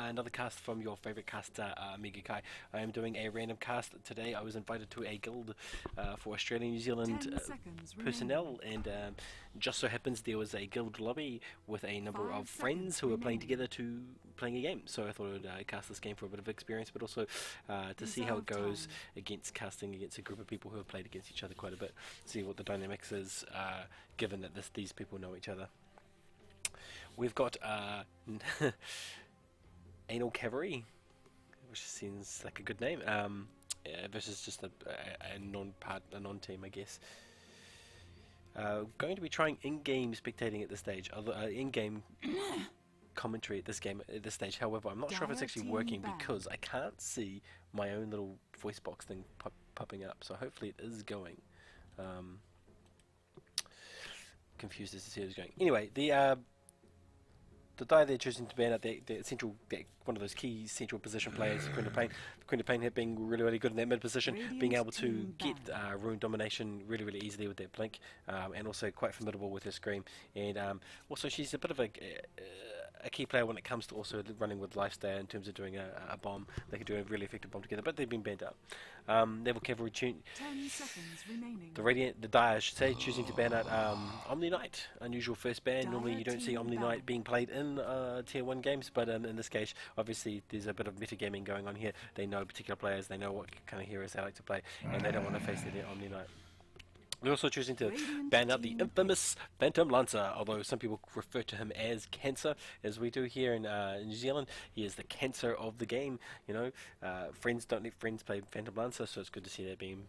another cast from your favorite caster, Mega Kai. I am doing a random cast today. I was invited to a guild for Australia New Zealand 10 seconds personnel, remaining. and just so happens there was a guild lobby with a number of 5 friends seconds who were playing together remaining. to playing a game. So I thought I'd cast this game for a bit of experience, but also to see how it Reserve goes time. against casting against a group of people who have played against each other quite a bit. See what the dynamics is, given that these people know each other. We've got Anal Cavalry, which seems like a good name, versus just a non-team, I guess. Going to be trying in-game spectating at this stage, in-game commentary at this stage. However, I'm not sure if it's Dire actually team working ban. because I can't see my own little voice box thing popping up. So hopefully it is going. Confused as to see how it's going. Anyway, the die they're choosing to ban out the central, one of those key central position players, Queen of Pain. Queen of Pain have been really good in that mid position, being able Radiant to team get ban. rune domination really easily with that blink, and also quite formidable with her scream. And also she's a bit of a key player when it comes to also running with lifestyle in terms of doing a bomb. They can do a really effective bomb together, but they've been banned out. Naval Cavalry 10 seconds remaining. the Dire, I should say, choosing to ban out Omni Knight. Unusual first ban. Normally Dire you don't see team Omni Knight being ban. played in Tier 1 games, but in this case, obviously, there's a bit of metagaming going on here. They know particular players, they know what kind of heroes they like to play, and they don't want to face their Omni Knight. We're also choosing to Radiant ban out the team infamous pick. Phantom Lancer, although some people refer to him as Cancer, as we do here in New Zealand. He is the cancer of the game. You know, friends don't let friends play Phantom Lancer, so it's good to see that being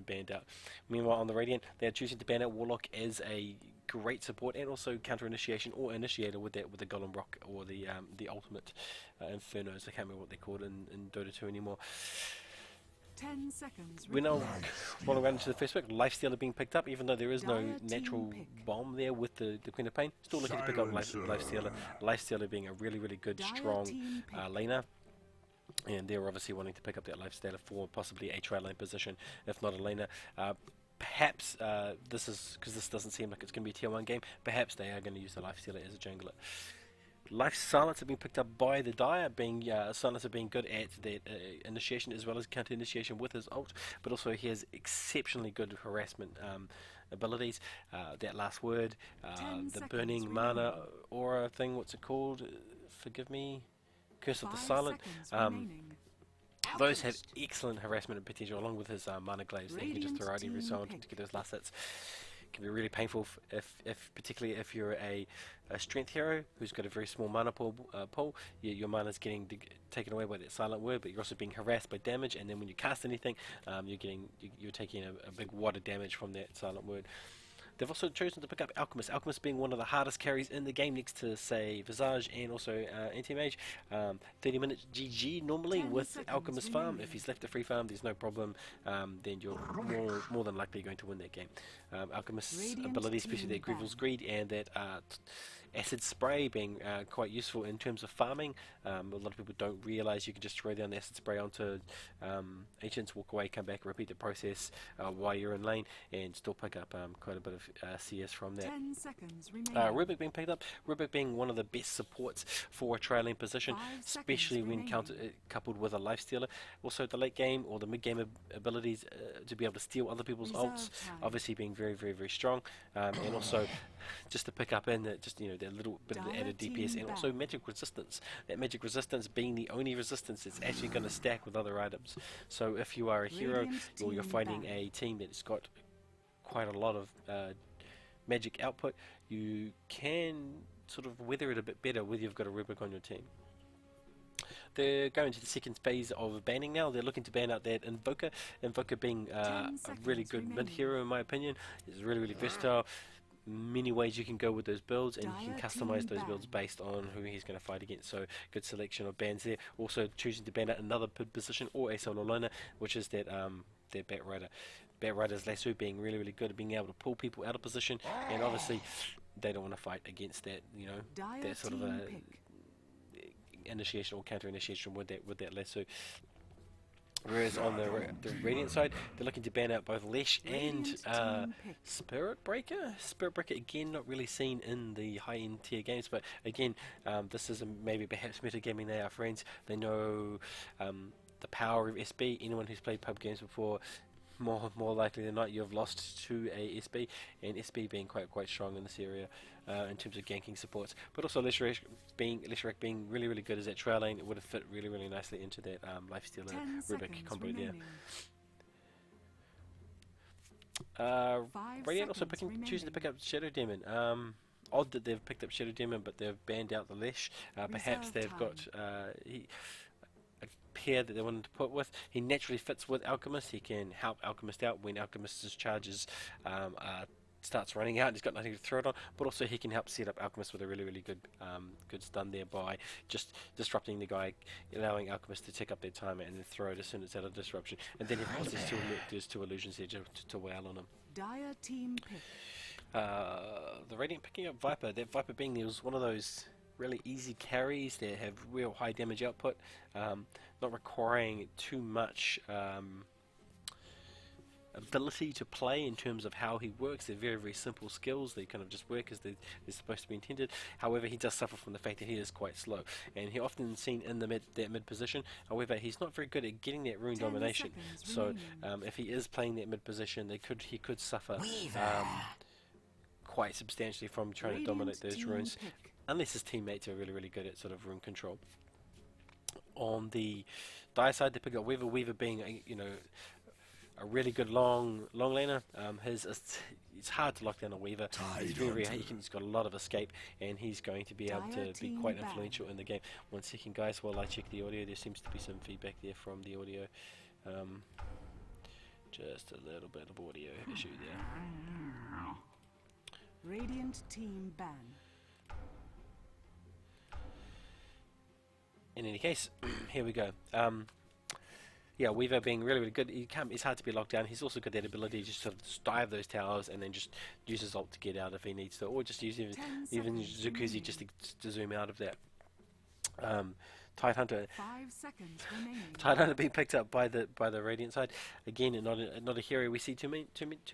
banned out. Meanwhile, on the Radiant, they are choosing to ban out Warlock as a great support and also counter initiation or initiator with the Golem Rock or the ultimate Infernos. I can't remember what they're called in Dota 2 anymore. 10 seconds We're now remaining. rolling around into the first pick. Lifestealer being picked up, even though there is no Dire team natural pick. bomb there with the Queen of Pain. Still looking to pick up Lifestealer. Lifestealer being a really good, Dire strong team pick. laner. And they're obviously wanting to pick up that Lifestealer for possibly a tri lane position, if not a laner. Perhaps this is because this doesn't seem like it's going to be a tier 1 game. Perhaps they are going to use the Lifestealer as a jungler. Life Silencer being picked up by the Dire, being Silencer being good at that initiation as well as counter initiation with his ult, but also he has exceptionally good harassment abilities. That last word, 10 the seconds burning mana remaining. aura thing, what's it called? Forgive me. Curse of the 5 Silent. seconds remaining. Those have Alchemist. excellent harassment potential, along with his mana glaives that he can just Radiant throw out every so team often to get pick. those last hits. Can be really painful if particularly if you're a strength hero who's got a very small mana pool, your mana's getting taken away by that silent word, but you're also being harassed by damage, and then when you cast anything, you're taking a big wad of damage from that silent word. They've also chosen to pick up Alchemist. Alchemist being one of the hardest carries in the game next to, say, Visage and also Anti-Mage. 30 minutes GG normally 10 with seconds Alchemist farm. If remaining. he's left a free farm, there's no problem. Then you're more than likely going to win that game. Alchemist's Radiant ability, especially team that Grieval's ban. Greed and that Acid Spray being quite useful in terms of farming. A lot of people don't realise you can just throw down the Acid Spray onto agents, walk away, come back, repeat the process while you're in lane, and still pick up quite a bit of CS from that. 10 seconds remaining. Rubik being picked up. Rubik being one of the best supports for a trailing position, 5 especially seconds when remaining. coupled with a life stealer. Also, the late game or the mid game abilities to be able to steal other people's ults, Reserve time. obviously being very strong, and also just to pick up in that that little bit of the Dire added DPS, team and also ban. magic resistance. That magic resistance being the only resistance that's actually going to stack with other items. So if you are a hero Radiant or you're team fighting ban. a team that's got quite a lot of magic output, you can sort of weather it a bit better whether you've got a Rubik on your team. They're going to the second phase of banning now. They're looking to ban out that Invoker. Invoker being 10 a really seconds good mid remaining. hero in my opinion. It's really versatile. Many ways you can go with those builds, and you can Dire customize team those builds ban. based on who he's going to fight against. So good selection of bans there. Also choosing to ban out another position or a solo loner, which is that their Batrider. Batrider's lasso being really good at being able to pull people out of position, and obviously they don't want to fight against that, Dire that sort of team a pick. initiation or counter initiation with that lasso. Whereas on the Radiant side, they're looking to ban out both Lesh and Radiant team pick. Spirit Breaker. Spirit Breaker, again, not really seen in the high-end tier games, but again, this is maybe perhaps metagaming. They are friends. They know the power of SB. Anyone who's played pub games before, more likely than not, you've lost to a SB, and SB being quite strong in this area in terms of ganking supports. But also Leshrac being really good as that trail lane, it would have fit really nicely into that Lifestealer 10 Rubik seconds combo remaining. there. 5 Radiant also seconds choosing to pick remaining. up Shadow Demon. Odd that they've picked up Shadow Demon, but they've banned out the Lesh. Perhaps Reserve they've time. got a pair that they wanted to put with. He naturally fits with Alchemist. He can help Alchemist out when Alchemist's charges starts running out and he's got nothing to throw it on, but also he can help set up Alchemist with a really good stun there by just disrupting the guy, allowing Alchemist to take up their timer and then throw it as soon as it's out of disruption, and then of course there's two illusions there to wail on him. Dire team pick. The Radiant picking up Viper, that Viper being there was one of those really easy carries that have real high damage output, not requiring too much ability to play in terms of how he works. They're very simple skills. They kind of just work as they're supposed to be intended. However, he does suffer from the fact that he is quite slow, and he often seen in that mid position. However, he's not very good at getting that rune 10 domination. seconds So remaining. if he is playing that mid position, he could suffer quite substantially from trying to dominate those team runes, pick. unless his teammates are really good at sort of rune control. On the Dire side, they pick up Weaver. Weaver being a really good long laner. It's hard to lock down a Weaver. He's got a lot of escape, and he's going to be able Dire to be team quite ban. influential in the game. 1 second, guys, while I check the audio. There seems to be some feedback there from the audio. Just a little bit of audio issue there. Radiant team ban. In any case, here we go. Yeah, Weaver being really good. It's hard to be locked down. He's also got that ability to just sort of dive those towers and then just use his ult to get out if he needs to, or just use even 10 seconds Zukuzi remaining. just to zoom out of that. Tidehunter 5 seconds remaining. Tidehunter being picked up by the Radiant side. Again, not a hero we see too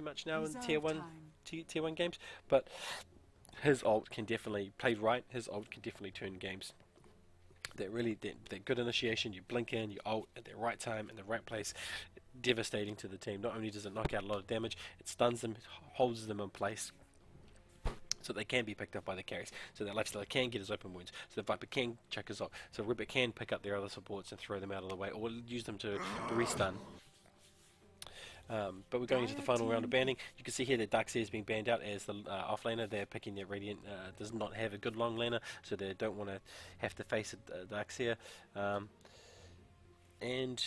much now in tier Reserve 1 time. tier 1 games, but his ult can definitely, played right, his ult can definitely turn games. That good initiation, you blink in, you ult at the right time, in the right place, devastating to the team. Not only does it knock out a lot of damage, it stuns them, holds them in place, so they can be picked up by the carries. So that Lifestealer can get his open wounds, so the Viper can chuck his ult, so Rubik can pick up their other supports and throw them out of the way, or use them to restun. But we're going into the final round of banning. You can see here that Darkseer is being banned out as the offlaner. They're picking their Radiant, does not have a good long laner, so they don't want to have to face a Darkseer. And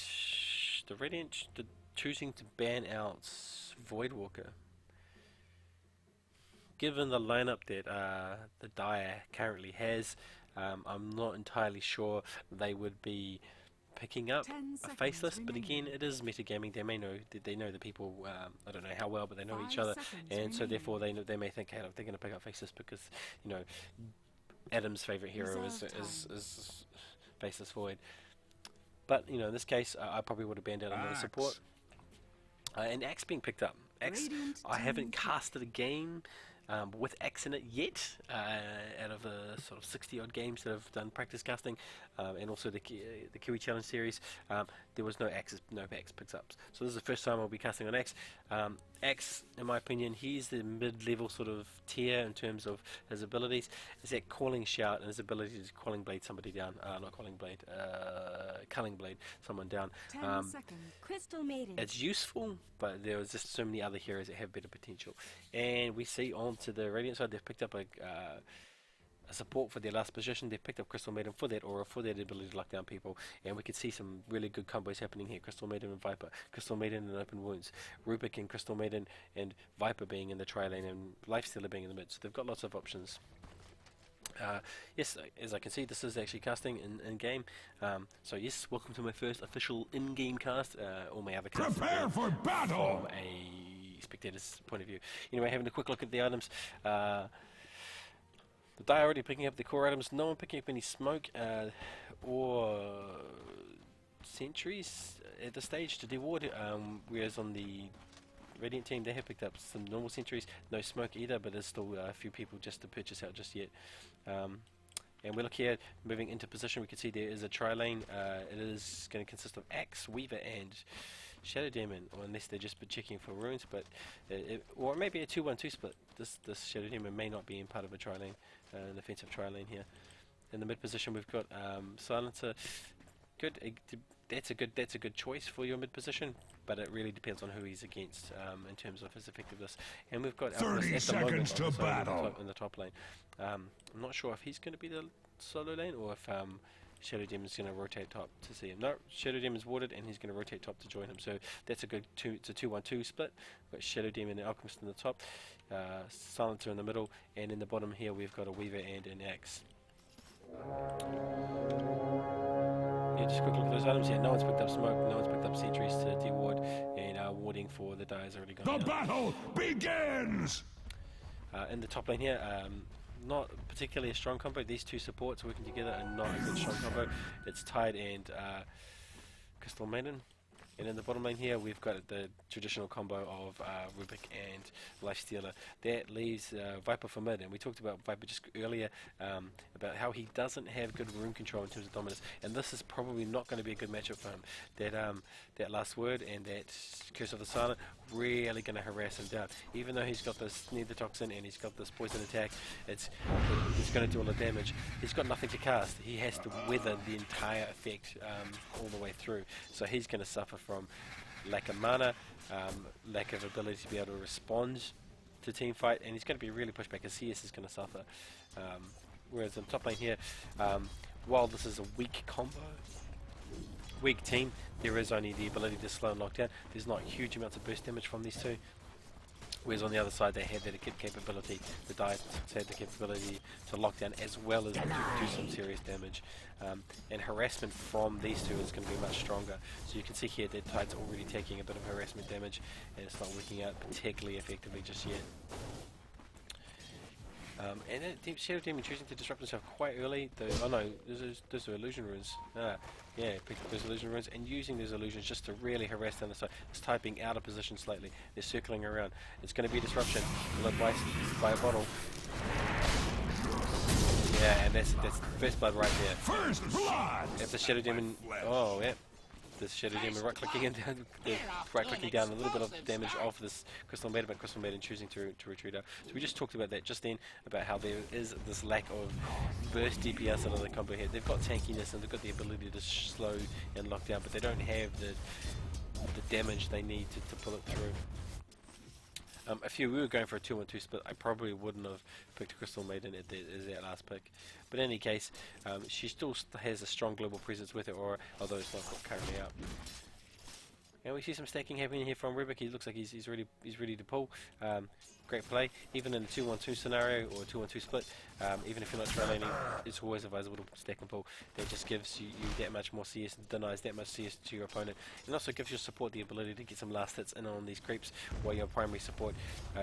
the Radiant choosing to ban out Voidwalker. Given the lineup that the Dire currently has, I'm not entirely sure they would be picking up 10 a seconds faceless, but remaining. again, it is metagaming. They know the people. I don't know how well, but they know 5 each other, seconds and so remaining. therefore they may think, hey, they're going to pick up faceless because Adam's favorite hero Reserve is faceless void. But in this case, I probably would have banned out another support. And Axe being picked up. Axe, Radiant I haven't team casted a game with Axe in it yet, out of the sort of 60 odd games that I've done practice casting, and also the Kiwi Challenge series. There was no Axe picks ups, so this is the first time I'll be casting on Axe. Axe, in my opinion, he's the mid-level sort of tier in terms of his abilities. Is that calling shout and his ability to calling blade somebody down, not calling blade, culling blade someone down. 10 seconds. Crystal Maiden. It's useful, but there was just so many other heroes that have better potential. And we see onto the Radiant side, they've picked up a support for their last position. They've picked up Crystal Maiden for that aura, for that ability to lock down people, and we could see some really good combos happening here. Crystal Maiden and Viper, Crystal Maiden and Open Wounds, Rubik and Crystal Maiden, and Viper being in the tri lane, and Lifestealer being in the mid. So they've got lots of options. Yes, as I can see, this is actually casting in game. So yes, welcome to my first official in-game cast. All my other casts Prepare for battle! from a spectator's point of view. Anyway, having a quick look at the items. The Dire already picking up the core items. No one picking up any smoke or sentries. at the stage to deward, whereas on the Radiant team they have picked up some normal sentries, no smoke either, but there's still a few people just to purchase out just yet. And we look here, moving into position, we can see there is a tri-lane. It is going to consist of Axe, Weaver and Shadow Demon, or unless they're just checking for runes, but or maybe a 2-1-2 split. This Shadow Demon may not be in part of a tri-lane, an offensive tri-lane here. In the mid position we've got Silencer. Good, that's a good choice for your mid position, but it really depends on who he's against in terms of his effectiveness. And we've got 30 seconds to battle in the top lane. I'm not sure if he's going to be the solo lane or if Shadow Demon's going to rotate top to see him. No, Shadow Demon's warded and he's going to rotate top to join him. So that's a good it's a 2-1-2 split. We've got Shadow Demon and Alchemist in the top, Silencer in the middle, and in the bottom here we've got a Weaver and an Axe. Yeah, just a quick look at those items. Yeah, no one's picked up smoke, no one's picked up sentries to deward, and warding for the die is already gone. The battle begins! In the top lane here, not particularly a strong combo. These two supports working together are not a good strong combo. It's Tide and Crystal Maiden. And in the bottom lane here, we've got the traditional combo of Rubik and Lifestealer. That leaves Viper for mid, and we talked about Viper just earlier, about how he doesn't have good rune control in terms of dominance, and this is probably not going to be a good matchup for him. That last word and that Curse of the Silent really going to harass him down. Even though he's got this Nether Toxin and he's got this poison attack, it's going to do all the damage. He's got nothing to cast. He has to weather the entire effect all the way through. So he's going to suffer from lack of mana, lack of ability to be able to respond to team fight, and he's going to be really pushed back. His CS is going to suffer. Whereas in top lane here, while this is a weak combo, weak team, there is only the ability to slow and lock down. There's not huge amounts of burst damage from these two. Whereas on the other side they had that capability, the Dice had the capability to lock down as well as do some serious damage. And harassment from these two is going to be much stronger. So you can see here that Tide's already taking a bit of harassment damage, and it's not working out particularly effectively just yet. And Shadow Demon choosing to disrupt himself quite early. Oh no, those are illusion runes. Yeah, picked up those illusion runes and using those illusions just to really harass down the side. It's typing out of position slightly. They're circling around. It's going to be disruption, led by a bottle. Yeah, and that's first blood right there. First blood! If the Shadow Demon, oh yeah. This Shadow Demon right-clicking down a little bit of damage off this Crystal Maiden, but Crystal Maiden choosing to retreat out. So we just talked about that just then, about how there is this lack of burst DPS out of the combo here. They've got tankiness and they've got the ability to slow and lock down, but they don't have the damage they need to pull it through. If we were going for a 2-1-2 split, I probably wouldn't have picked Crystal Maiden as that last pick. But in any case, she still has a strong global presence with her aura, although it's not currently out. And we see some stacking happening here from Rubik. He looks like he's ready to pull. Great play, even in a 2-1-2 scenario or a 2-1-2 split. Even if you're not tri-laning, it's always advisable to stack and pull. That just gives you that much more CS, denies that much CS to your opponent, and also gives your support the ability to get some last hits in on these creeps, while your primary support,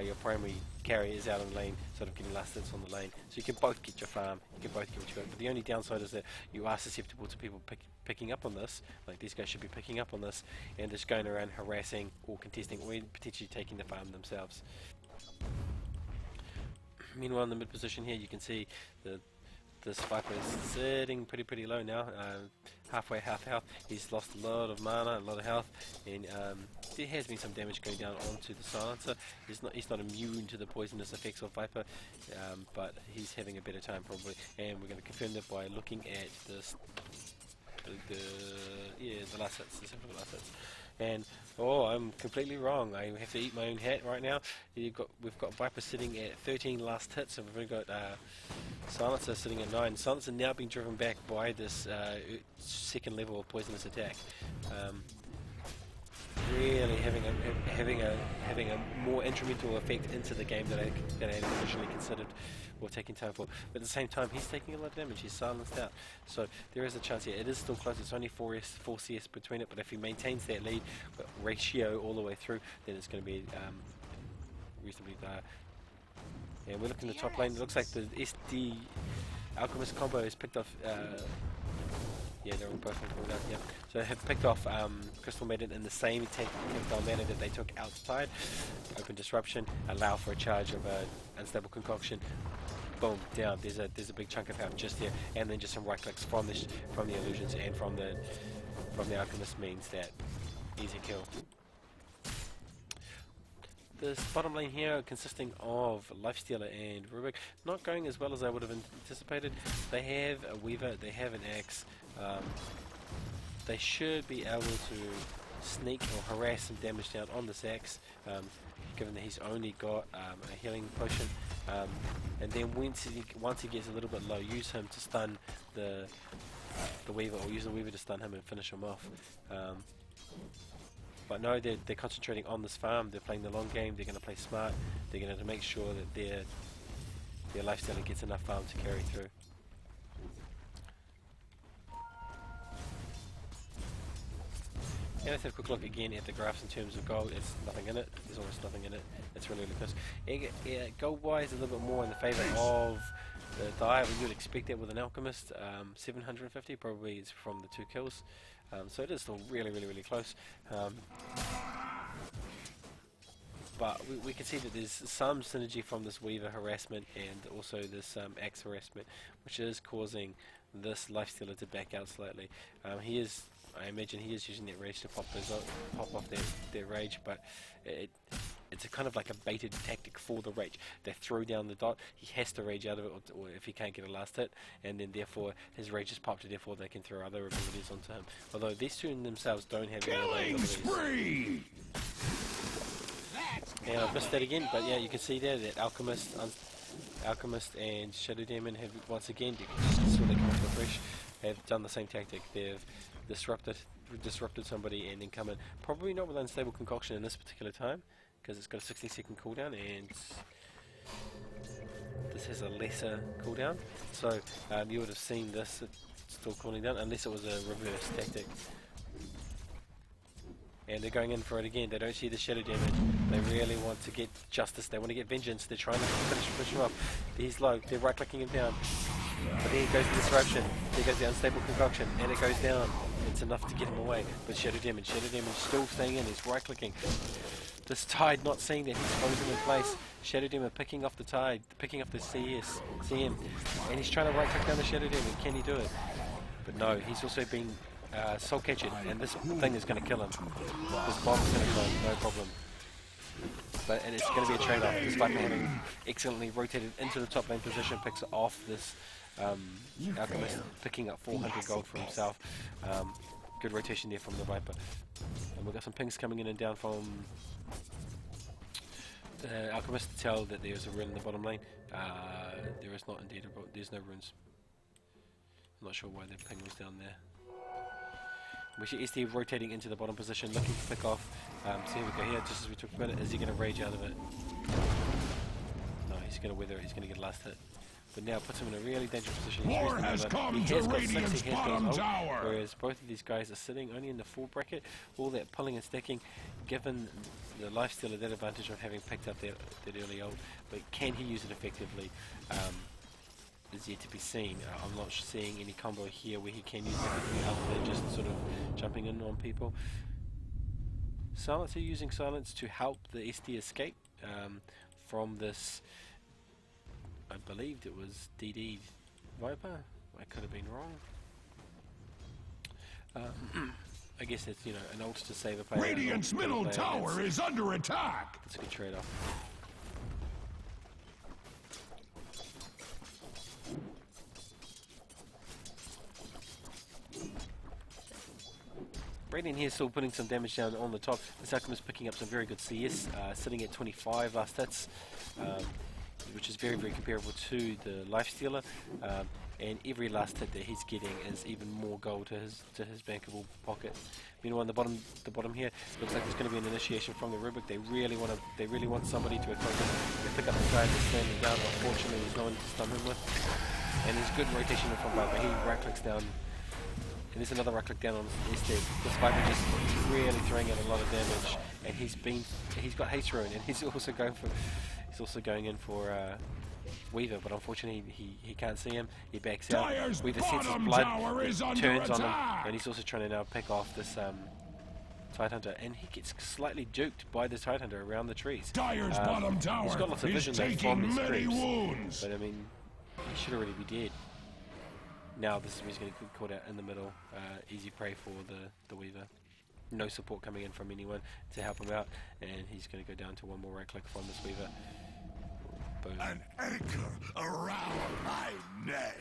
your primary carry is out on lane, sort of getting last hits on the lane. So you can both get your farm, you can both get what you got. But the only downside is that you are susceptible to people picking up on this, like these guys should be picking up on this, and just going around harassing or contesting, or potentially taking the farm themselves. Meanwhile, in the mid position here, you can see this Viper is sitting pretty low now, halfway half health. He's lost a lot of mana, a lot of health, and there has been some damage going down onto the Silencer. He's not immune to the poisonous effects of Viper, but he's having a better time probably. And we're going to confirm that by looking at this, the last hits, the simple last hits. And oh, I'm completely wrong. I have to eat my own hat right now. We've got Viper sitting at 13 last hits, and we've got Silencer sitting at 9. Silencer now being driven back by this second level of poisonous attack. Really having a more instrumental effect into the game than I had initially considered or taking time for. But at the same time, he's taking a lot of damage. He's silenced out, so there is a chance here. It is still close. It's only 4 CS between it, but if he maintains that lead ratio all the way through, then it's going to be reasonably dire. Yeah, we're looking at the top lane. It looks like the SD Alchemist combo has picked off Yeah, they're all both on cooldown, yeah. So they have picked off Crystal Maiden in the same tactile manner that they took outside. Open disruption, allow for a charge of unstable concoction. Boom, down. There's a big chunk of health just there, and then just some right clicks from the illusions and from the alchemist means that easy kill. This bottom lane here, consisting of Lifestealer and Rubik, not going as well as I would have anticipated. They have a Weaver, they have an Axe. They should be able to sneak or harass some damage down on this Axe, given that he's only got a healing potion. And then once he gets a little bit low, use him to stun the Weaver, or use the Weaver to stun him and finish him off. But no, they're concentrating on this farm. They're playing the long game. They're going to play smart. They're going to make sure that their Lifestealer gets enough farm to carry through. And let's have a quick look again at the graphs in terms of gold. It's nothing in it. There's almost nothing in it. It's really close. Yeah, gold-wise, a little bit more in the favour of the Dire. You would expect that with an Alchemist. 750 probably is from the 2 kills. So it is still really close. But we can see that there's some synergy from this Weaver harassment and also this Axe harassment, which is causing this Lifestealer to back out slightly. I imagine he is using that rage to pop off their rage, but it's a kind of like a baited tactic for the rage. They throw down the dot, he has to rage out of it, or if he can't get a last hit, and then therefore his rage is popped, and therefore they can throw other abilities onto him. Although these two in themselves don't have any other Killing abilities. spree! And I've missed that again, but yeah, you can see there that Alchemist and Shadow Demon have once again, you can see they come up fresh, have done the same tactic. They've disrupted somebody and then come in. Probably not with unstable concoction in this particular time, because it's got a 60-second cooldown and this has a lesser cooldown. So you would have seen this still cooling down, unless it was a reverse tactic. And they're going in for it again. They don't see the shadow damage. They really want to get justice. They want to get vengeance. They're trying to push him up. He's low. They're right clicking him down. But there goes the disruption. There goes the unstable concoction, and it goes down. It's enough to get him away. But shadow damage still staying in. He's right clicking. This Tide not seeing that he's frozen in place. Shadow Demon picking off the Tide, picking off the CM, and he's trying to right click down the Shadow Demon. Can he do it? But no, he's also been soul captured, and this thing is going to kill him. This bomb is going to kill him, no problem. And it's going to be a trade-off. This Viper having excellently rotated into the top lane position, picks off this Alchemist, picking up 400 gold for himself. Good rotation there from the Viper. And we've got some pings coming in and down from the Alchemist to tell that there's a rune in the bottom lane. There is not indeed, there's no runes. I'm not sure why the ping was down there. We see SD rotating into the bottom position, looking to pick off. So here we go here, just as we talked about it. Is he going to rage out of it? No, he's going to wither it, he's going to get last hit. But now puts him in a really dangerous position. War has come to Radiant's bottom tower. Whereas both of these guys are sitting only in the full bracket. All that pulling and stacking, given the Lifestealer that advantage of having picked up that early ult. But can he use it effectively? Is yet to be seen. I'm not seeing any combo here where he can use it other than just sort of jumping in on people. Silencer using silence to help the SD escape from this. I believed it was DD Viper. I could have been wrong. I guess it's, an ult to save a player. Radiant's middle tower is under attack. It's a good trade-off. Radiant here still putting some damage down on the top. This Alchemist picking up some very good CS, sitting at 25 last hits, which is very comparable to the Lifestealer. And every last hit that he's getting is even more gold to his bankable pocket. Meanwhile, on the bottom here, looks like there's going to be an initiation from the Rubik. They really want somebody to attack him. They pick up the guy that's standing down. Unfortunately, there's no one to stun him with. And there's good rotation from Viper. He right clicks down. And there's another right click down on his dead. This Viper just really throwing out a lot of damage, and he's got haste rune, and he's also going in for Weaver, but unfortunately he can't see him. He backs out. Dire's Weaver senses bottom blood, tower is under turns on him, attack. and he's also trying to now pick off this Tidehunter, and he gets slightly duked by the Tidehunter around the trees. Dire's bottom tower He's got lots of is vision there from taking his many creeps, wounds. but I mean, he should already be dead. Now this is where he's going to get caught out in the middle. Easy prey for the Weaver. No support coming in from anyone to help him out, and he's going to go down to one more right click from this Weaver. Boom. An anchor around my neck.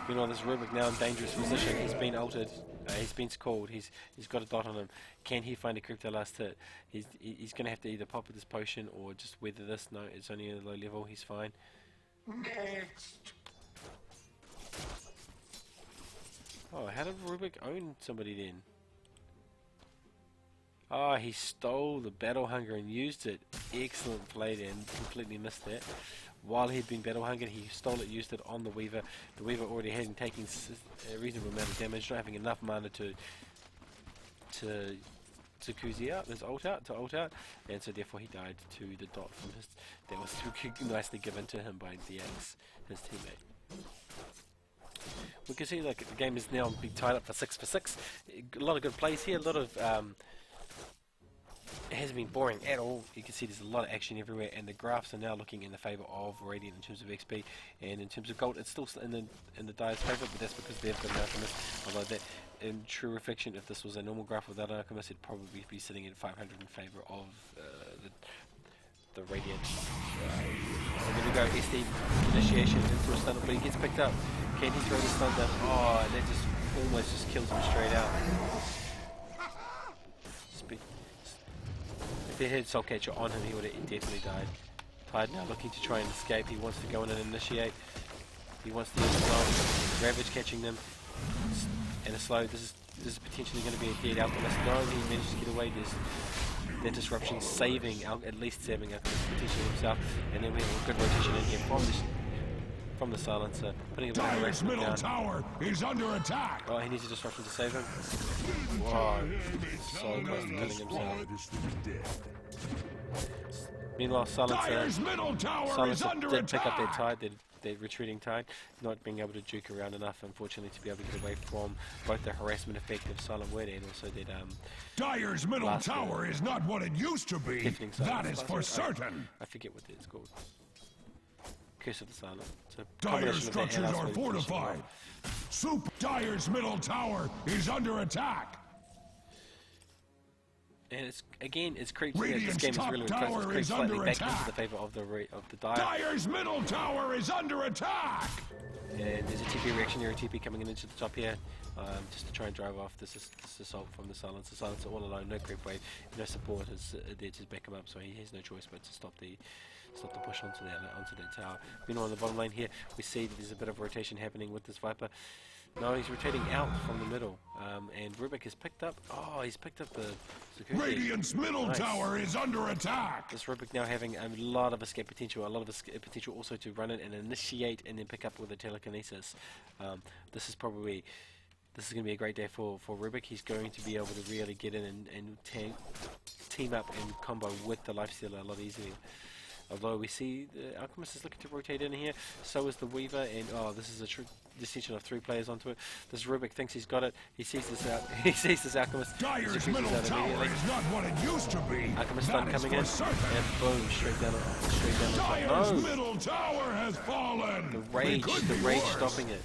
Meanwhile, this Rubik now in dangerous position. He's been altered. He's been called. He's got a dot on him. Can he find a crypto last hit? He's going to have to either pop with this potion or just weather this. No, it's only at a low level. He's fine. Next. Oh, how did Rubik own somebody then? Ah, he stole the Battle Hunger and used it. Excellent play there, and completely missed that. While he'd been Battle Hungered, he stole it, used it on the Weaver. The Weaver already had him taking a reasonable amount of damage, not having enough mana to Kuzi out, his ult out, and so therefore he died to the dot from his, that was nicely given to him by DX, his teammate. We can see like the game is now being tied up for 6 for 6. A lot of good plays here, a lot of it hasn't been boring at all. You can see there's a lot of action everywhere, and the graphs are now looking in the favour of Radiant in terms of XP, and in terms of gold, it's still in the Dire's favour, but that's because they've got an Alchemist. Although that, in true reflection, if this was a normal graph without Alchemist, it'd probably be sitting at 500 in favour of the Radiant. So there we go, SD initiation into a stun, but he gets picked up. Can he throw the stun down? Oh, and that just almost just kills him straight out. If they had Soul Catcher on him, he would have definitely died. Tide now looking to try and escape. He wants to go in and initiate. He wants to use his own Ravage catching them. And a slow. This is potentially going to be a dead Alchemist. No, he managed to get away. There's that disruption saving, at least saving Alchemist potentially himself. And then we have a good rotation in here from the Silencer, putting a bit of Dire's harassment middle down. tower is under attack. Oh, he needs a disruption to save him. Whoa, so close to killing himself. Meanwhile, Dire's middle tower is Silencer under did pick up their attack. tide, their retreating tide, not being able to juke around enough, unfortunately, to be able to get away from both the harassment effect of Silent Word and also that Dire's middle last tower is not what it used to be. deafening That silence. is Last for word? certain. I forget what it's called. Curse of the Silent. So Dire's combination of that and structures last are word finishing fortified. off. Dire's middle tower is under attack. And it's creeped. This Radiant's game is top really, really close. It's tower creeped is slightly under back attack. into the favour of the Dire. Dire's middle tower is under attack. And there's a TP reactionary TP coming in into the top here, just to try and drive off this assault from the Silencer. Silencer all alone, no creep wave, no support is there to back him up, so he has no choice but to stop the push onto that tower. Meanwhile, on the bottom lane here, we see that there's a bit of rotation happening with this Viper. No, he's rotating out from the middle, and Rubik has picked up. Oh, he's picked up the Zakuzi. Radiant's middle Nice. tower is under attack. This Rubik now having a lot of escape potential, a lot of escape potential also to run it and initiate and then pick up with a telekinesis. This is going to be a great day for Rubik. He's going to be able to really get in and team up and combo with the Lifestealer a lot easier. Although we see the Alchemist is looking to rotate in here, so is the Weaver, and this is a distinction of 3 players onto it. This Rubik thinks he's got it. He sees this out. He sees this Alchemist. Dire's executes middle out tower immediately. is not what it used to be. Alchemist That stun is coming for in, certain. and boom, straight down the top. Dire's No! middle tower has fallen. The It rage could be worse. stopping it.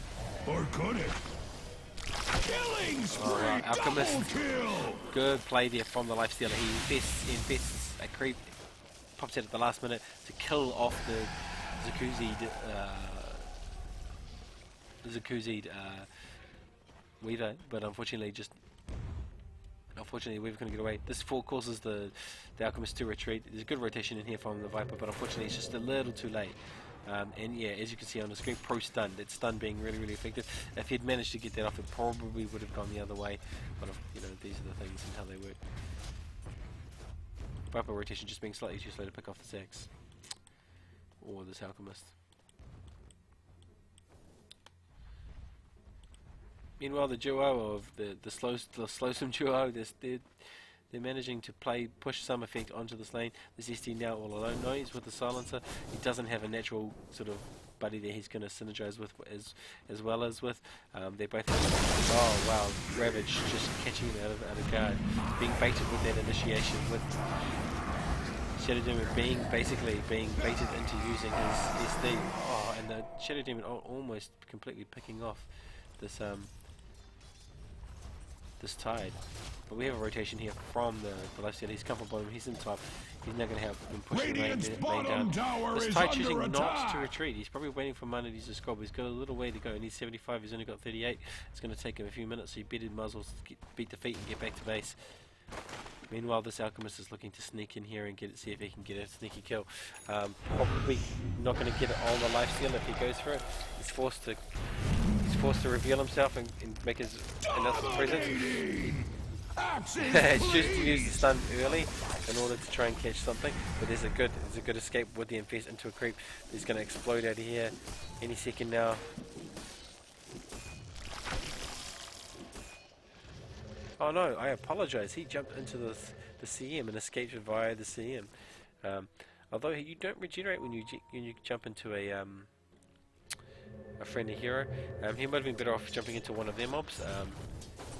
Or could it? Killing spree, wow, Alchemist. double kill. Good play there from the Lifestealer. He invests a creep, pops out at the last minute to kill off the Zakuzi'd Weaver, but unfortunately Weaver couldn't get away. This causes the Alchemist to retreat. There's a good rotation in here from the Viper, but unfortunately it's just a little too late. And yeah, as you can see on the screen, pro stun. That stun being really, really effective. If he'd managed to get that off, it probably would have gone the other way. But these are the things and how they work. Viper rotation just being slightly too slow to pick off the Zax or this Alchemist. Meanwhile, the duo of the slowsome duo, they're they're managing to push some effect onto this lane. This SD now all alone. No, he's with the silencer. He doesn't have a natural sort of buddy that he's going to synergize with as well as with. They're both. Oh wow, Ravage just catching him out of guard, being baited with that initiation with. Shadow Demon basically being baited into using his SD. Oh, and the Shadow Demon almost completely picking off this this Tide. But we have a rotation here from the lifesteal. He's come from bottom. He's in top. He's now going to have him push the lane down. This Tide choosing not to retreat. He's probably waiting for mana to use a scroll. He's got a little way to go. He needs 75. He's only got 38. It's going to take him a few minutes. So he better muzzles, beat the feet, and get back to base. Meanwhile, this Alchemist is looking to sneak in here and see if he can get a sneaky kill. Probably not going to get it on the lifesteal if he goes for it. He's forced to reveal himself and make his announcement presence. Choose to use the stun early in order to try and catch something. But there's a good escape with the Infest into a creep. He's going to explode out of here any second now. Oh no, I apologize. He jumped into the CM and escaped via the CM. Although you don't regenerate when you jump into a friendly hero. He might have been better off jumping into one of their mobs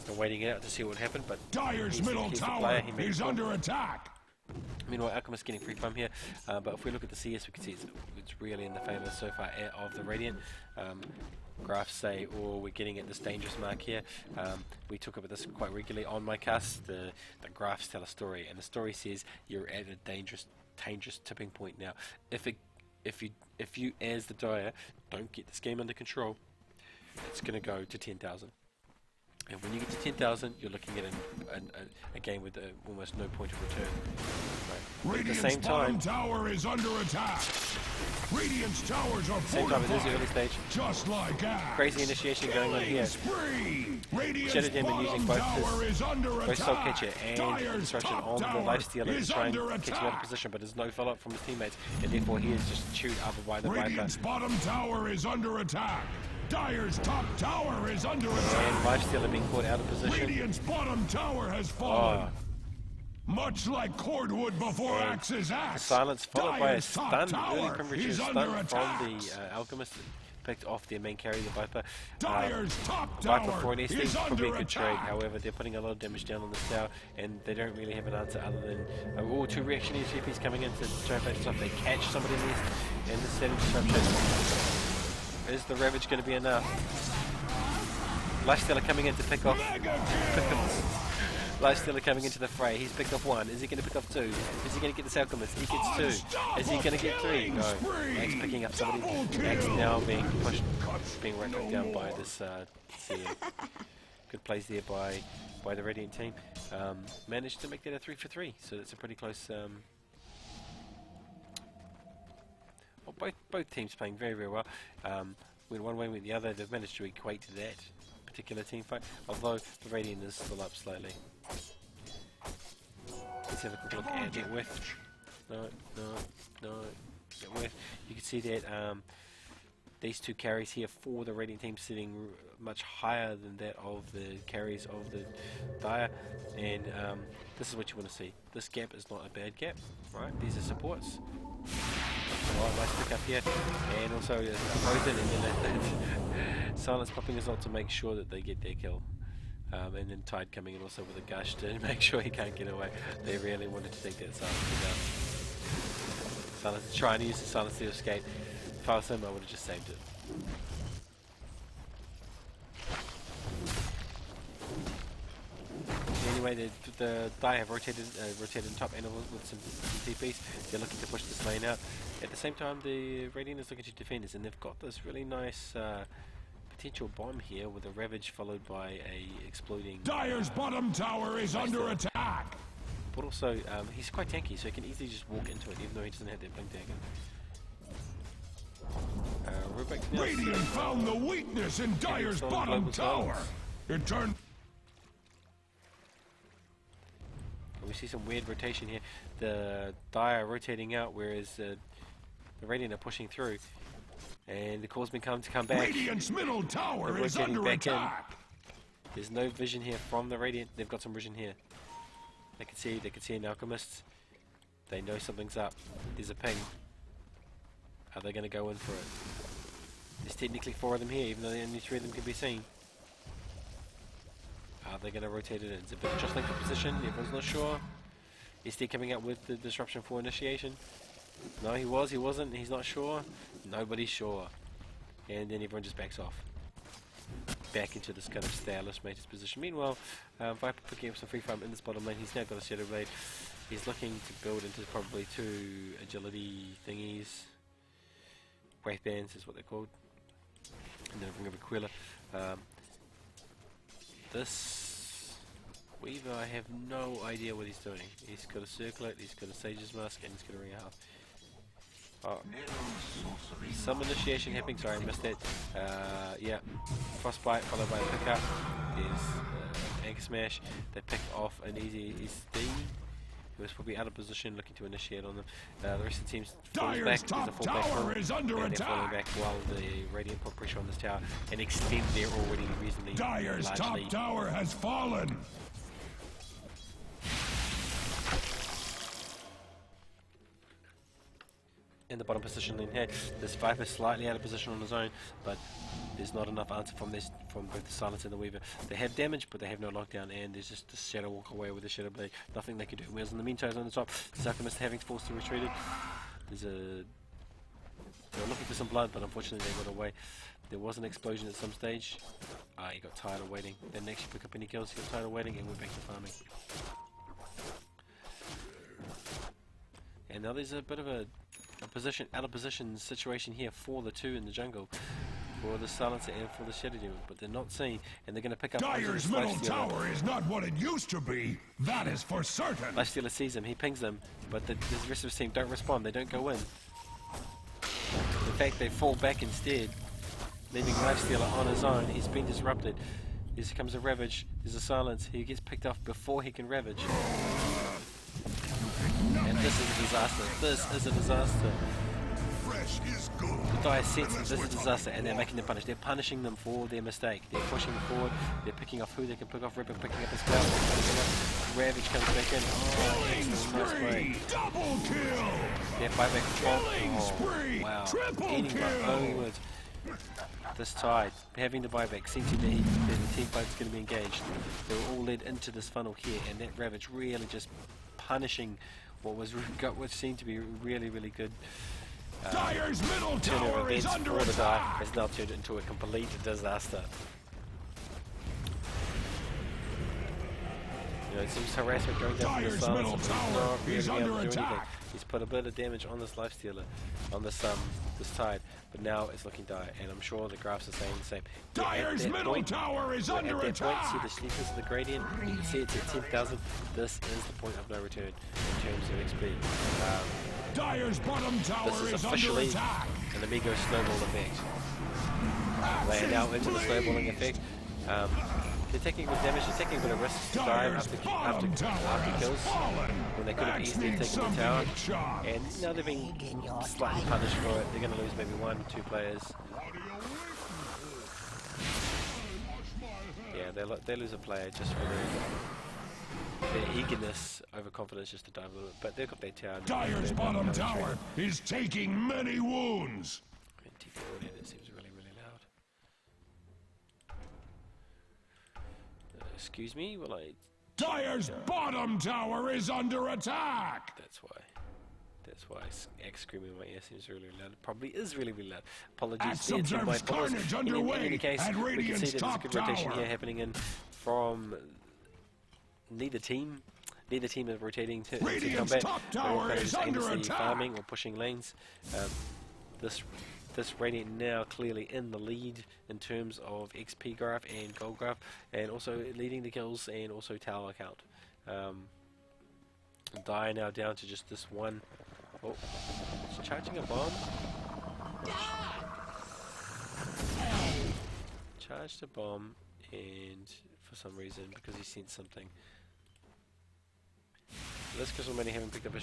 and waiting it out to see what happened. But Dire's middle tower is under attack. Meanwhile, Alchemist getting free farm here. But if we look at the CS, we can see it's really in the favour so far of the Radiant. Graphs say, oh, we're getting at this dangerous mark here. We talk about this quite regularly on my cast. The graphs tell a story, and the story says you're at a dangerous tipping point now. If you as the Dire don't get this game under control, it's going to go to 10,000. And when you get to 10,000, you're looking at a game with almost no point of return. Right. At the same time, tower is under attack. Radiant's towers are same time, it is the early stage. Just like that. Crazy initiation going on here. Shadow Demon using both Soul Catcher and Destruction on the lifesteal to try and catch him out of position, but there's no follow-up from his teammates, and therefore he is just chewed up by the Viper. Radiant's bottom tower is under attack. Dire's top tower is under attack. And Lifestealer being caught out of position. Radiant's bottom tower has fallen. Much like cordwood before axe's axe. Silence followed by a Dire's stun, top early tower premature is stun under from attack. the Alchemist. Picked off their main carry, the Viper. Dire's top Viper tower for an SD is is probably a under good trade. attack. However, they're putting a lot of damage down on this tower, and they don't really have an answer other than two reactionary GPs coming in to try and finish stuff. They catch somebody in this, and the setting disruption. Is the Ravage going to be enough? Lifestealer coming in to pick off. Lifestealer coming into the fray. He's picked off one. Is he going to pick off two? Is he going to get this Alchemist? He gets two. Is he going to get three? No. Max picking up somebody. Max now being pushed, being right back down by this CM. Good plays there by the Radiant team. Managed to make that a 3 for 3. So that's a pretty close. Well, both teams playing very, very well. Went one way, went the other. They've managed to equate to that particular team fight, although the Radiant is still up slightly. Let's have a quick look at net worth. No. Net worth. You can see that these two carries here for the Radiant team sitting much higher than that of the carries of the Dire, and this is what you want to see. This gap is not a bad gap, right? These are supports. Alright, nice pick up here, and also Frozen, and then Silence popping his ult to make sure that they get their kill. And then Tide coming in also with a gush to make sure he can't get away. They really wanted to take that Silence down. Silence is trying to use the Silence to escape. If I was him, I would have just saved it. Anyway, the Dire have rotated top and with some TPs. They're looking to push this lane out. At the same time, the Radiant is looking to defend this, and they've got this really nice potential bomb here with a Ravage followed by a exploding. Dire's bottom tower is under attack. But also, he's quite tanky, so he can easily just walk into it, even though he doesn't have that blink dagger. Rubik now. Radiant found the weakness in Dire's bottom tower. It turned. We see some weird rotation here. The Dire rotating out, whereas the Radiant are pushing through. And the call's been come back. Radiant's middle tower They're is rotating under back attack. in. There's no vision here from the Radiant. They've got some vision here. They can see an alchemist. They know something's up. There's a ping. Are they going to go in for it? There's technically 4 of them here, even though only 3 of them can be seen. Are they going to rotate it in? It's a bit just like the position. Everyone's not sure. Is he coming up with the disruption for initiation? No, he wasn't. He's not sure. Nobody's sure. And then everyone just backs off. Back into this kind of stylist mate's position. Meanwhile, Viper picking up some free farm in this bottom lane. He's now got a Shadow Blade. He's looking to build into probably 2 agility thingies. Wraith bands is what they're called. And then bring up Aquila. This Weaver, I have no idea what he's doing. He's got a circlet, he's got a Sage's Mask, and he's got a Ring of Health. Oh. Some initiation happening, sorry I missed that. Yeah, Frostbite followed by a pickup. There's Egg Smash. They pick off an easy SD. He was probably out of position looking to initiate on them. The rest of the team's falls back. There's a full back is under and they're falling attack. back while the Radiant put pressure on this tower and extend their already reasonably Dire's large top lead. tower has fallen. In the bottom position in here, this Viper slightly out of position on his own, but there's not enough answer from both the Silence and the Weaver. They have damage, but they have no lockdown, and there's just the Shadow walk away with the Shadow Blade. Nothing they can do. Whereas in the meantime, on the top, the Alchemist having forced to retreat. They were looking for some blood, but unfortunately they got away. There was an explosion at some stage. He got tired of waiting. They didn't actually pick up any kills. He got tired of waiting and went back to farming. And now there's a bit of a out of position situation here for the 2 in the jungle, for the Silencer and for the Shadow Demon, but they're not seen, and they're going to pick up. Dire's middle tower is not what it used to be. That is for certain. Lifestealer sees him, he pings them, but the rest of his team don't respond. They don't go in. In fact, they fall back instead, leaving Lifestealer on his own. He's been disrupted. Here comes a Ravage. There's a Silence. He gets picked off before he can Ravage. And this is a disaster. This is a disaster. Fresh is good. The Dire sense this is a disaster, and they're making them punish. They're punishing them for their mistake. They're pushing forward. They're picking off who they can pick off. Ripper picking up his cloud. Ravage comes back in. Oh, excellent. Nice play. Double kill. They're fight back. Killing Oh, spree. wow. Triple Eating my kill. own words. This tide, having the buyback, seems to be that the team fight's going to be engaged. They were all led into this funnel here, and that Ravage really just punishing what seemed to be really, really good Dire's middle turn of tower is events under for the Dire attack. has now turned into a complete disaster. You know, it seems harassment going down from the Dire's Silence, middle but he's tower not really is able under to do anything. attack. He's put a bit of damage on this Lifestealer, on this Tide, but now it's looking dire, and I'm sure the graphs are saying the same. Dire's middle tower is At under that point, see attack. the sleepers of the gradient, you can see it's at 10,000. This is the point of no return in terms of XP. Dire's bottom tower This is is under officially attack. an Amigo snowball effect. They are now into the snowballing effect. They're taking good damage, they're taking a bit of risks to dive Dire's after bottom tower has kills fallen. when they could have Axe easily needs taken the something tower. to chop. And now they're being slightly punished for it. They're going to lose maybe 1 or 2 players. Yeah, they lose a player just for their eagerness, overconfidence just to dive a little bit. But they've got their tower. Dire's bottom tower is taking many wounds. It seems really, really loud. Excuse me, will I... Dire's bottom tower is under attack. That's why. That's why X screaming in my ear seems really loud. It probably is really, really loud. Apologies Axe there to my observes followers. carnage In underway any case, at we can see Radiant's that there's a top good rotation tower. here happening in from neither team. Neither team is rotating to Radiant's combat. top They're all tower kind of is just under aimlessly attack. farming or pushing lanes. This Radiant now clearly in the lead in terms of XP graph and gold graph, and also leading the kills and also tower count. Dire now down to just this one. Oh, it's charging a bomb. Charged a bomb, and for some reason, because he sensed something. This Crystal Maiden haven't picked up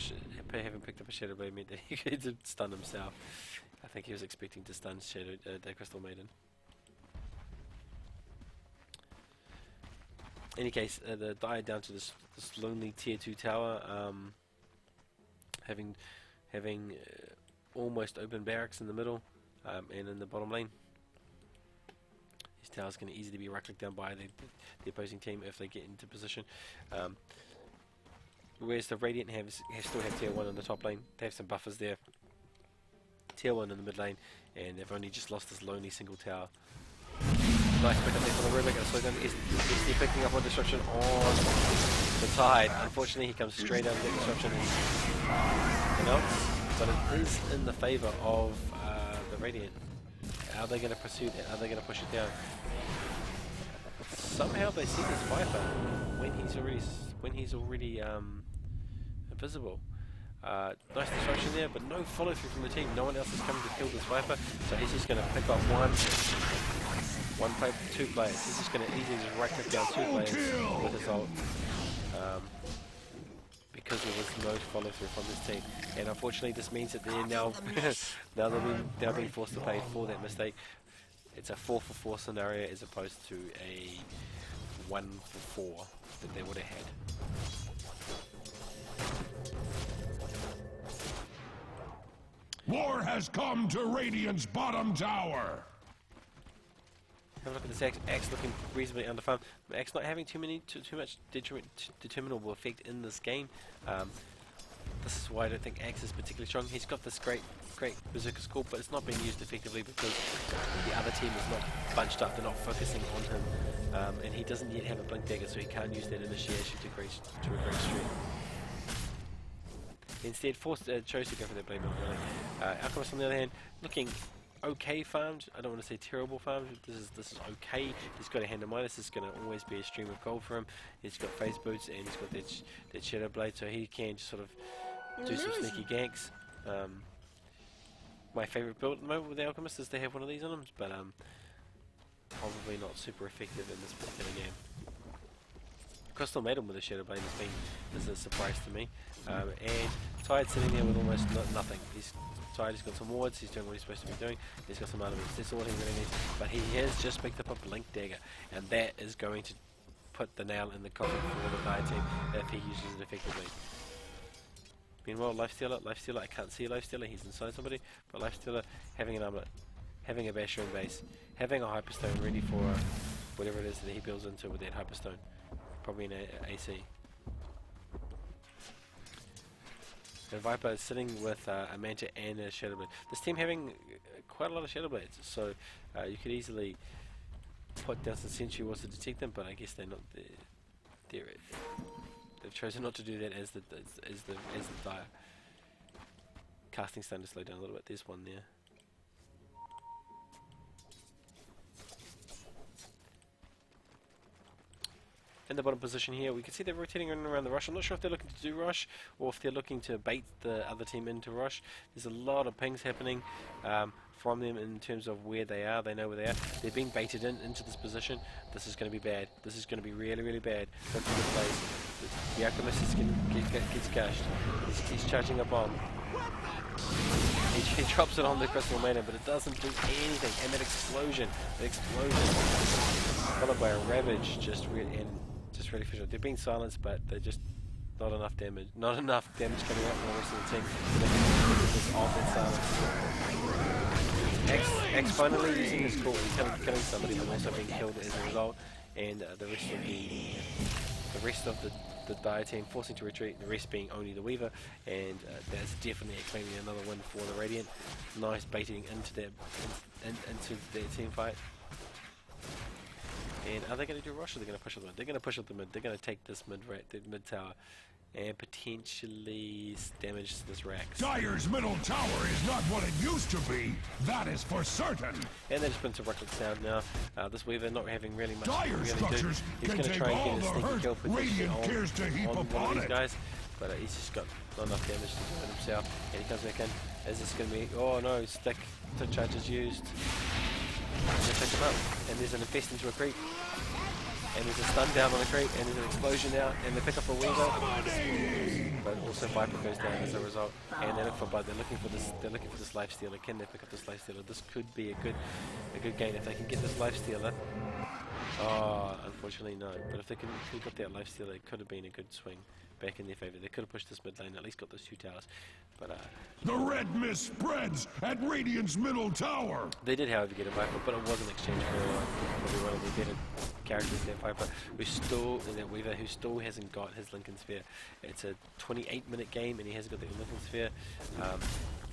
a Shadow Blade meant that he could stun himself. I think he was expecting to stun the Crystal Maiden. any case, the Dire down to this lonely tier 2 tower, having almost open barracks in the middle, and in the bottom lane. His tower's going to easily be right-clicked down by the opposing team if they get into position. Whereas the Radiant still have tier 1 in the top lane. They have some buffers there. Tier 1 in the mid lane, and they've only just lost this lonely single tower. Nice pick up there from the Rubik, and so then SD picking up on destruction on the Tide. Unfortunately, he comes straight out of the destruction and else, but it is in the favour of the Radiant. Are they going to pursue that? Are they going to push it down? Somehow they see this Viper when he's already invisible. Nice destruction there, but no follow through from the team. No one else is coming to kill this Viper, so he's just going to pick off two players. He's just going to easily just right click down 2 players with his ult, because there was no follow through from this team. And unfortunately, this means that they're now they're being forced to pay for that mistake. It's a 4-for-4 scenario as opposed to a 1-for-4 that they would have had. War has come to Radiant's bottom tower. Have a look at this Axe looking reasonably underfarmed. Axe not having too much determinable effect in this game. This is why I don't think Axe is particularly strong. He's got this great Berserker Skull, but it's not being used effectively because the other team is not bunched up. They're not focusing on him, and he doesn't yet have a Blink Dagger, so he can't use that initiation to a great strength. Instead, chose to go for that Blade Mill. Really. Alchemist on the other hand, looking okay farmed. I don't want to say terrible farmed. This is okay. He's got a hand of mine. This is going to always be a stream of gold for him. He's got phase boots and he's got that Shadow Blade, so he can just sort of do some sneaky ganks. My favourite build at the moment with the Alchemist is they have one of these on them, but probably not super effective in this particular game. Crystal Maiden with a Shadow Blade is a surprise to me. And Tide sitting there with almost nothing. Tide has got some wards, he's doing what he's supposed to be doing, he's got some elements, that's all he really needs. But he has just picked up a Blink Dagger, and that is going to put the nail in the coffin for the Tide team if he uses it effectively. Meanwhile, Lifestealer, I can't see Lifestealer, he's inside somebody, but Lifestealer having an armlet, having a Basher in base, having a Hyperstone ready for whatever it is that he builds into with that Hyperstone. Probably an AC. The Viper is sitting with a Manta and a Shadow Blade. This team having quite a lot of Shadow Blades, so you could easily put down some Sentry Wards to detect them, but I guess they're not there. They've chosen not to do that as the Dire. Casting starting to slow down a little bit. There's one there. In the bottom position here, we can see they're rotating around the rush. I'm not sure if they're looking to do rush or if they're looking to bait the other team into rush. There's a lot of pings happening from them in terms of where they are. They know where they are. They're being baited into this position. This is going to be bad. This is going to be really, really bad. Look at the place. The Alchemist gets gashed. He's charging a bomb. He drops it on the Crystal Maiden, but it doesn't do anything. And that explosion, followed by a Ravage, just really visual. They're being silenced, but they're just not enough damage coming out from the rest of the team. This off and silence. X finally using his core, killing somebody, but also being killed as a result, and the rest of the Dire team forcing to retreat, the rest being only the Weaver, and that's definitely claiming another win for the Radiant. Nice baiting into their team fight. And are they going to do rush or are they going to push up the mid? They're going to push up the mid. They're going to take this mid tower and potentially damage this Rax. Dire's middle tower is not what it used to be. That is for certain. And they just been to Rucklick down now. This Weaver not having really much Dire to structures He's can going to take try and all get a the sneaky hurt kill position Radiant cares to heap on one upon of these it. guys. But he's just got not enough damage to do it himself. And he comes back in. Is this going to be... Oh no, stick charge is used. And they pick him up. And there's an infest into a creep. And there's a stun down on a creep, and there's an explosion out, and they pick up a Weaver, but also Viper goes down as a result. And they look for Bud. They're looking for this Lifestealer. Can they pick up this Lifestealer? This could be a good gain if they can get this Lifestealer. Oh, unfortunately no. But if they could have got that lifesteal, it could have been a good swing back in their favour. They could have pushed this mid lane, at least got those 2 towers. But The red mist spreads at Radiant's middle tower. they did, however, get a Viper, but it was in exchange for probably one of the better characters, that Viper, that Weaver, who still hasn't got his Lincoln Sphere. It's a 28-minute game, and he hasn't got the Lincoln Sphere.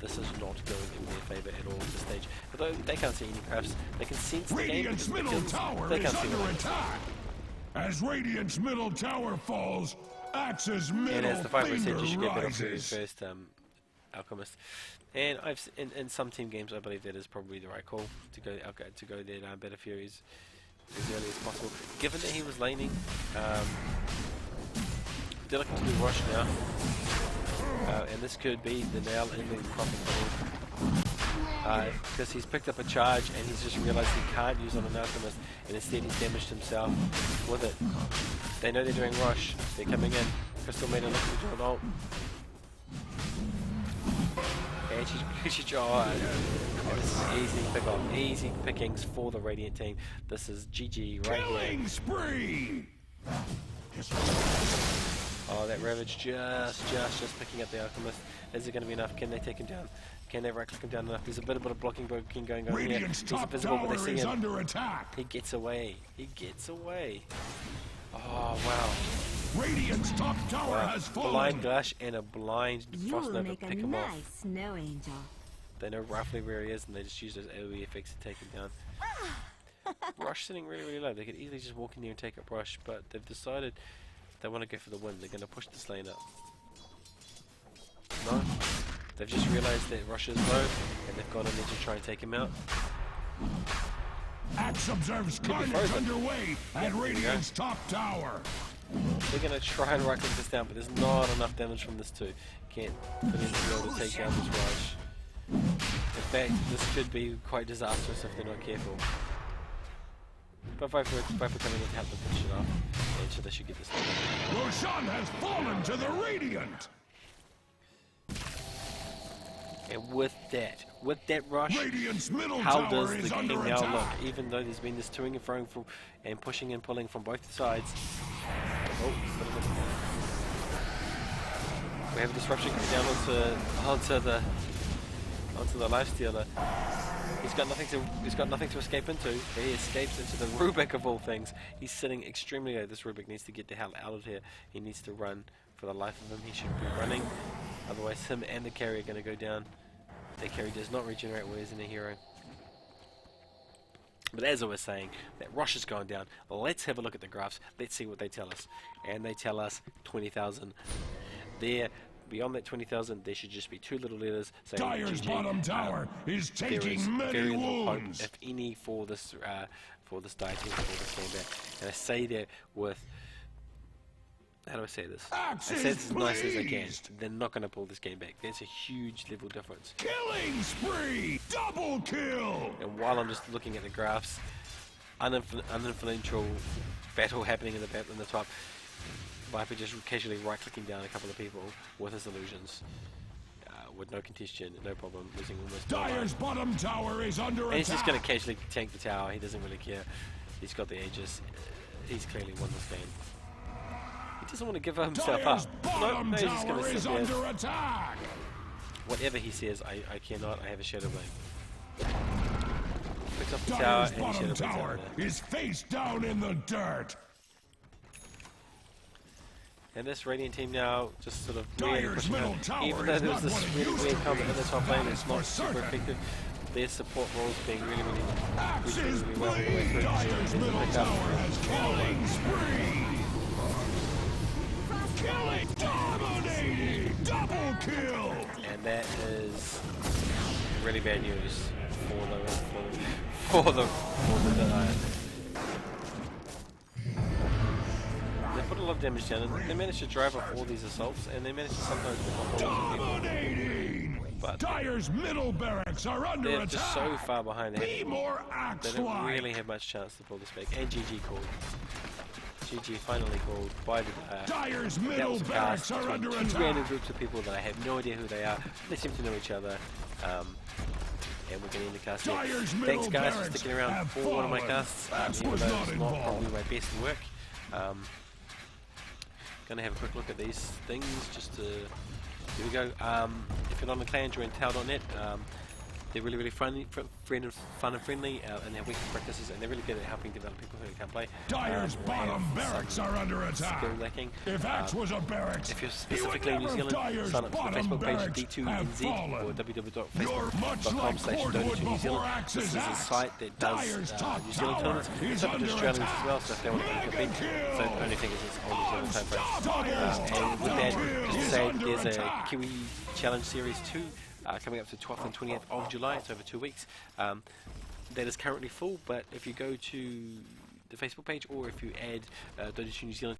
This is not going in their favour at all at this stage. Although they can't see any crafts, they can sense the game. Radiant's middle tower they is can't see under the attack. As Radiant's middle tower falls, Axe's And middle as the Viper said, finger you should get better for his rises. first Alchemist. And in some team games, I believe that is probably the right call to go that Better Furies as early as possible. Given that he was laning, they're looking to do Rush now, and this could be the nail in the coffin because he's picked up a charge and he's just realised he can't use on an Alchemist, and instead he's damaged himself with it. They know they're doing Rush. They're coming in. Crystal Maiden looking to do an ult. And she's this is easy pick off, easy pickings for the Radiant team. This is GG right Killing here. spree. Oh, that Ravage just picking up the Alchemist. Is it going to be enough? Can they take him down? Can they right click him down enough? There's a bit of blocking going on here. Radiant's He's top invisible, but they tower see is him. under attack. He gets away. He gets away. Oh wow. Radiant's top tower Wow. has fallen. Blind Gush and a blind Frost You'll Nova make a pick him off. nice snow angel. They know roughly where he is, and they just use those AoE effects to take him down. Rush sitting really low. They could easily just walk in there and take up Rush, but they've decided they want to go for the win. They're going to push this lane up. No, they've just realised that Rush is low, and they've gone in there to try and take him out. Axe observes be carnage frozen. underway at Radiant's top tower. They're going to try and right click this down, but there's not enough damage from this too. Can't put in to be able to take down this Rush. In fact, this could be quite disastrous if they're not careful. But Viper coming in to help them finish it off, and so they should get this done. Roshan has fallen to the Radiant. And with that Rush, Radiant's middle how tower does is the under game now look? attack. Even though there's been this toing and froing from, and pushing and pulling from both sides. Oh, we have a disruption coming down onto the lifestealer. He's got nothing to escape into. He escapes into the Rubik of all things. He's sitting extremely low. This Rubik needs to get the hell out of here. He needs to run for the life of him. He should be running. Otherwise him and the carry are going to go down. The carry does not regenerate when he's in a hero. But as I was saying, that Rush is going down. Let's have a look at the graphs. Let's see what they tell us. And they tell us 20,000. There, beyond that 20,000, there should just be 2 little letters saying Dyer's GG. bottom tower is There is taking many very little hope, wounds. if any, for this Dire team, for this game back. And I say that with, how do I say this? I say this as nice as I can. Pleased. They're not going to pull this game back. There's a huge level difference. Killing spree. Double kill. And while I'm just looking at the graphs, uninfluential battle happening in the top. Viper just casually right-clicking down a couple of people with his illusions, with no congestion, no problem, losing almost no Dyer's life. bottom tower is under And he's just going to attack. casually tank the tower. He doesn't really care. He's got the Aegis. He's clearly won this game. He doesn't want to give himself Dyer's up. bottom No, he's just going tower to is sit there. under attack. Whatever he says, I cannot. I have a Shadow Blade. Picks up the tower Dyer's and he bottom Shadow Blades out tower of there. is face down in the dirt. And this Radiant team now just sort of really Dyer's pushing middle out. tower Even though is there was not this what it really used weird to combat be. in the top lane, That it's is not for super certain. effective. Their support roles being really Axes really well all the way bleed. through. Dyer's There's a middle pickup. tower has killing spree. Killing, dominating, double kill. And that is really bad news for the They put a lot of damage down, and they managed to drive off all these assaults, and they managed to sometimes pick off all these people. Dominating. But Dyer's middle barracks are under they're attack. just so far behind. Be more They don't axe-like. really have much chance to pull this back. And GG called. GG finally called by the Dyer's that middle was a barracks cast are between under two random attack. groups of people that I have no idea who they are. They seem to know each other. and we're going to end the cast here. Dyer's Thanks middle guys for barracks sticking around have for one of my fallen. casts, Axe even was though not it's not involved. probably my best work. Gonna have a quick look at these things just to, here we go. If you're not on the clan, join Tau.net. They're really fun and friendly, and they have weekly practices, and they're really good at helping develop people who can't play. Dyer's or bottom have barracks some are under attack. skill lacking. If Axe was a barracks, If you're he specifically in would New never Zealand, Dyer's sign up to the bottom Facebook page barracks have D2NZ or fallen. You're much like Cordwood www.facebook.com/Dota2New before Zealand. Axe's This is a axe. site that does Dyer's top New Zealand tower tournaments. is It's open to under Australians attack. as well, so if they want to compete, so the only thing is it's on New Zealand time frames. Dyer's And with that, just to is say, under there's a attack. Kiwi Challenge Series 2 coming up to 12th and 20th of July. It's over 2 weeks. That is currently full, but if you go to the Facebook page or if you add Dota2 New Zealand